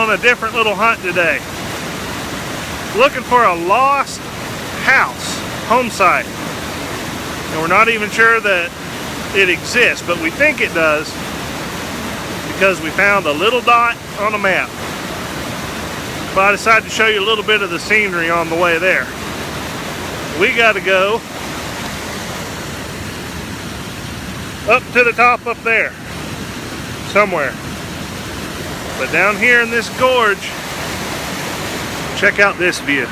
on a different little hunt today. Looking for a lost house, home site. And we're not even sure that it exists, but we think it does because we found a little dot on a map. But I decided to show you a little bit of the scenery on the way there. We got to go up to the top up there somewhere. But down here in this gorge, check out this view.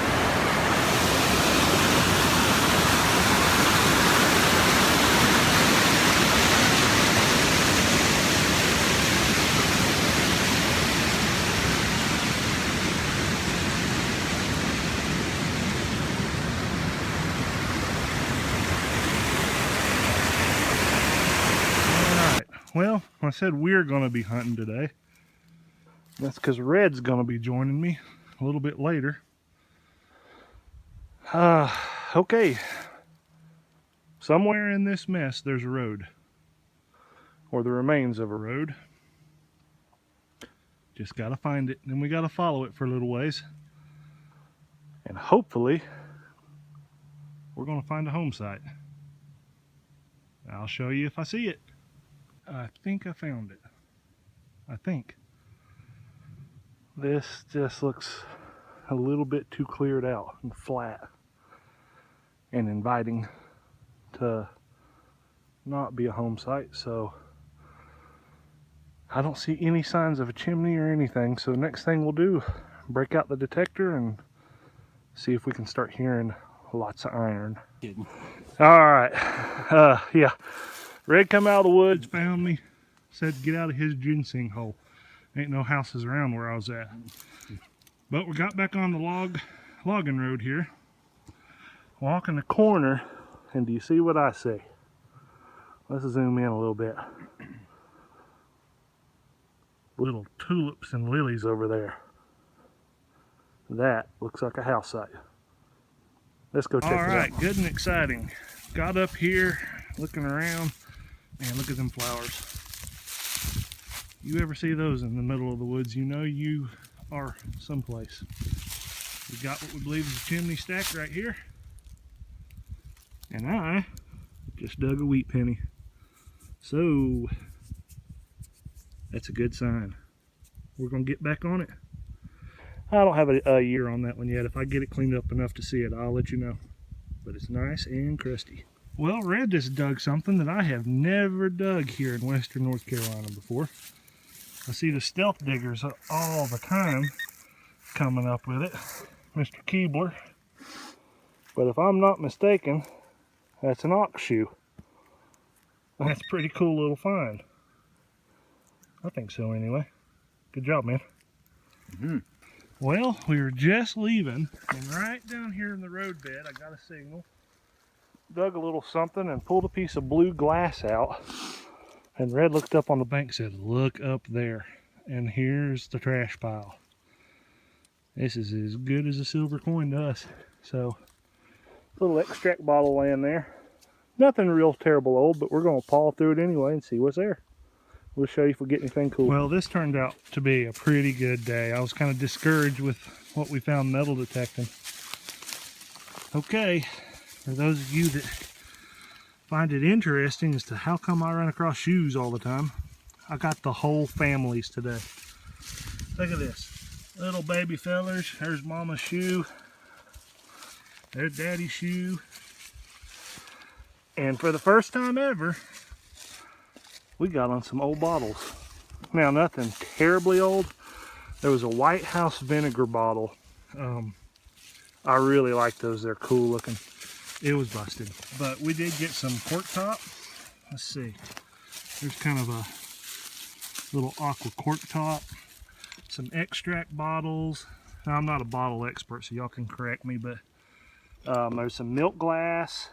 Well, I said we're going to be hunting today. That's because Red's going to be joining me a little bit later. Okay. Somewhere in this mess there's a road. Or the remains of a road. Just got to find it. And we got to follow it for a little ways. And hopefully we're going to find a home site. I'll show you if I see it. I think I found it. I think. This just looks a little bit too cleared out and flat and inviting to not be a home site, so I don't see any signs of a chimney or anything. So next thing we'll do, break out the detector and see if we can start hearing lots of iron. Alright, yeah. Red come out of the woods, found me, said get out of his ginseng hole. Ain't no houses around where I was at. But we got back on the logging road here. Walking the corner, and do you see what I see? Let's zoom in a little bit. Little tulips and lilies over there. That looks like a house site. Let's go check it out. Alright, good and exciting. Got up here, looking around. Man, look at them flowers. You ever see those in the middle of the woods, you know you are someplace. We got what we believe is a chimney stack right here. And I just dug a wheat penny. So, that's a good sign. We're going to get back on it. I don't have a year on that one yet. If I get it cleaned up enough to see it, I'll let you know. But it's nice and crusty. Well, Red just dug something that I have never dug here in western North Carolina before. I see the stealth diggers all the time coming up with it. Mr. Keebler. But if I'm not mistaken, that's an ox shoe. That's a pretty cool little find. I think so anyway. Good job, man. Mm-hmm. Well, we were just leaving, and right down here in the roadbed, I got a signal. Dug a little something and pulled a piece of blue glass out. And Red looked up on the bank and said, look up there. And here's the trash pile. This is as good as a silver coin to us. So, little extract bottle laying there. Nothing real terrible old, but we're going to paw through it anyway and see what's there. We'll show you if we get anything cool. Well, this turned out to be a pretty good day. I was kind of discouraged with what we found metal detecting. Okay. For those of you that find it interesting as to how come I run across shoes all the time, I got the whole families today. Look at this. Little baby fellers. There's mama's shoe. There's daddy's shoe. And for the first time ever, we got on some old bottles. Now, nothing terribly old. There was a White House vinegar bottle. I really like those. They're cool looking. It was busted, but we did get some cork top. Let's see. There's kind of a little aqua cork top. Some extract bottles. Now, I'm not a bottle expert, so y'all can correct me, but there's some milk glass.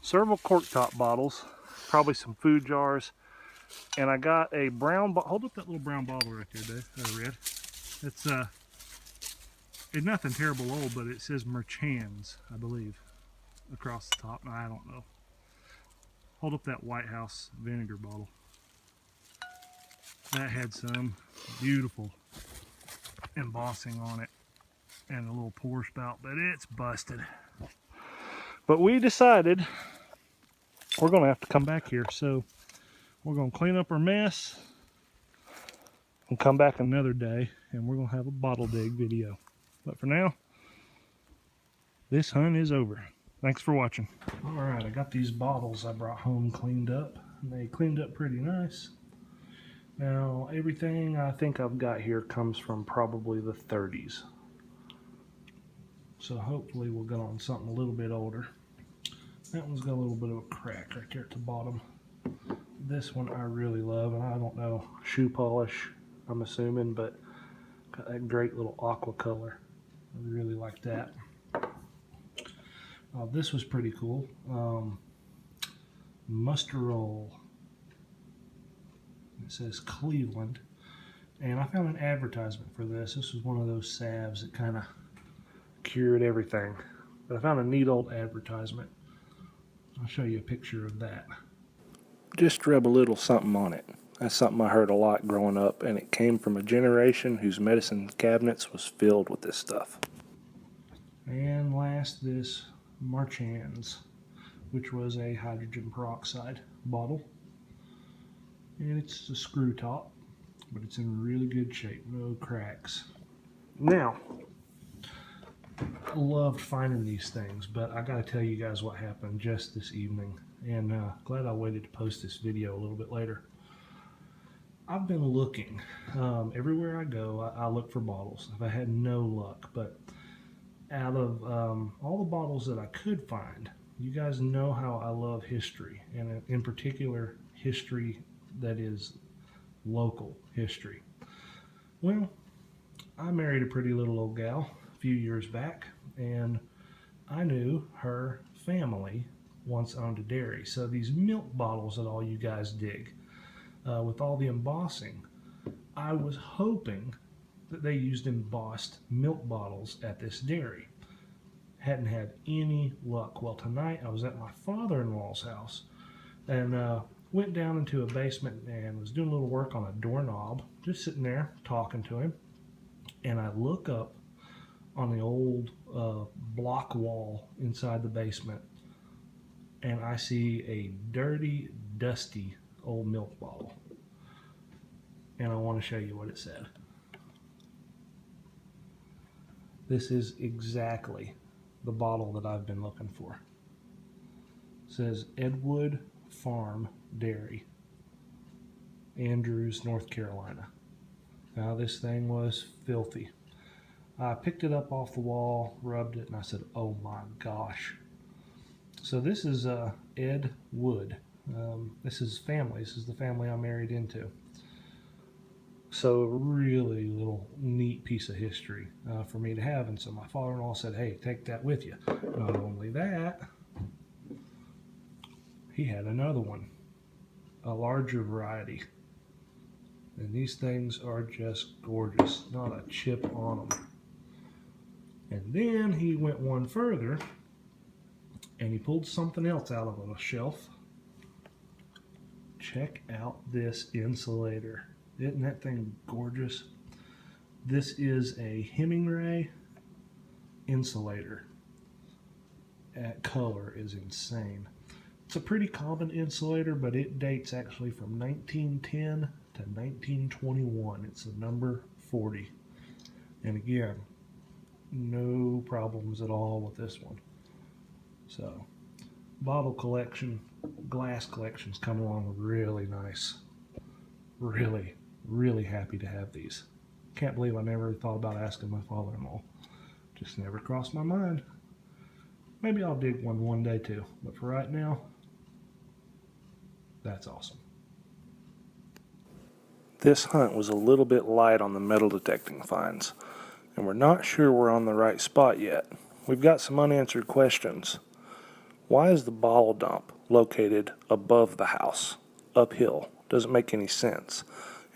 Several cork top bottles. Probably some food jars. And I got a brown bottle. Hold up that little brown bottle right there, Dave. Red. It's nothing terrible old, but it says Merchans, I believe, across the top. I don't know. Hold up that White House vinegar bottle. That had some beautiful embossing on it and a little pour spout, but it's busted. But we decided we're going to have to come back here, so we're going to clean up our mess and come back another day, and we're going to have a bottle dig video. But for now, this hunt is over. Thanks for watching. Alright, I got these bottles I brought home cleaned up, and they cleaned up pretty nice. Now, everything I think I've got here comes from probably the 30s. So hopefully we'll get on something a little bit older. That one's got a little bit of a crack right there at the bottom. This one I really love, and I don't know, shoe polish, I'm assuming, but got that great little aqua color. I really like that. This was pretty cool. Musterol. It says Cleveland. And I found an advertisement for this. This was one of those salves that kind of cured everything. But I found a neat old advertisement. I'll show you a picture of that. Just rub a little something on it. That's something I heard a lot growing up, and it came from a generation whose medicine cabinets was filled with this stuff. And last, this Marchand's, which was a hydrogen peroxide bottle. And it's a screw top, but it's in really good shape, no cracks. Now, I loved finding these things, but I gotta tell you guys what happened just this evening, and glad I waited to post this video a little bit later. I've been looking everywhere I go. I look for bottles. I've had no luck, but out of all the bottles that I could find, you guys know how I love history, and in particular history that is local history. Well, I married a pretty little old gal a few years back, and I knew her family once owned a dairy. So these milk bottles that all you guys dig, with all the embossing, I was hoping that they used embossed milk bottles at this dairy. Hadn't had any luck. Well, tonight I was at my father-in-law's house, and went down into a basement and was doing a little work on a doorknob, just sitting there talking to him, and I look up on the old block wall inside the basement, and I see a dirty, dusty old milk bottle, and I want to show you what it said. This is exactly the bottle that I've been looking for. It says Edwood Farm Dairy, Andrews, North Carolina. Now this thing was filthy. I picked it up off the wall, rubbed it, and I said, oh my gosh. So this is Ed Wood. This is family. This is the family I married into. So a really little neat piece of history for me to have. And so my father-in-law said, hey, take that with you. Not only that, he had another one, a larger variety. And these things are just gorgeous, not a chip on them. And then he went one further, and he pulled something else out of a shelf. Check out this insulator. Isn't that thing gorgeous? This is a Hemingway insulator. That color is insane. It's a pretty common insulator, but it dates actually from 1910 to 1921. It's the number 40. And again, no problems at all with this one. So, bottle collection, glass collections come along really nice. Really, really happy to have these. Can't believe I never thought about asking my father-in-law. Just never crossed my mind. Maybe I'll dig one day too, but for right now, that's awesome. This hunt was a little bit light on the metal detecting finds, and we're not sure we're on the right spot yet. We've got some unanswered questions. Why is the bottle dump located above the house, uphill? Doesn't make any sense.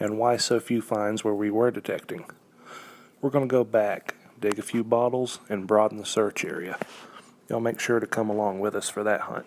And why so few finds where we were detecting? We're going to go back, dig a few bottles, and broaden the search area. Y'all make sure to come along with us for that hunt.